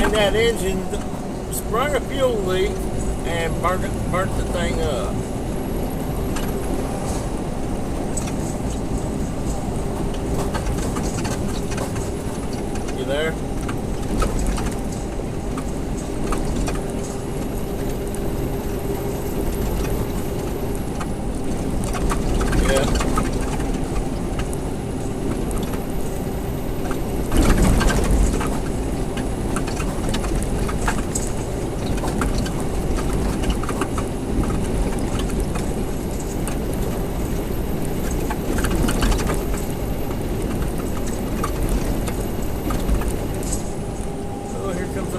mean, that engine sprung a fuel leak and burnt the thing up. You there?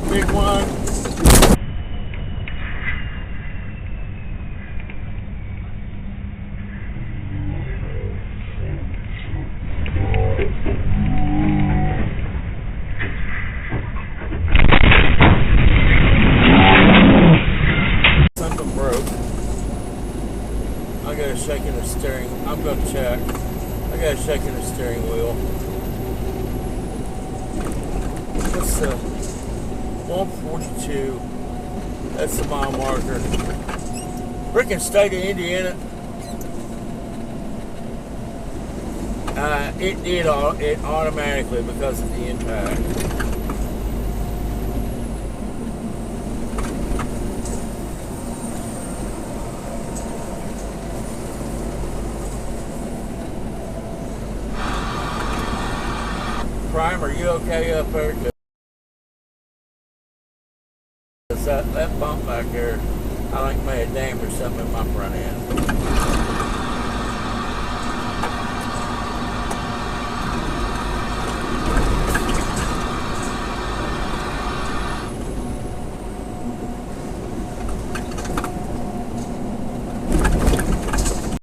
Big one. Something broke. I got a shake in the steering. I'm going to check. I got a shake in the steering wheel. What's 142. That's the mile marker. Freaking state of Indiana. It did it automatically because of the impact. Prime, are you okay up there? That bump back there, I think may have damaged something in my front end.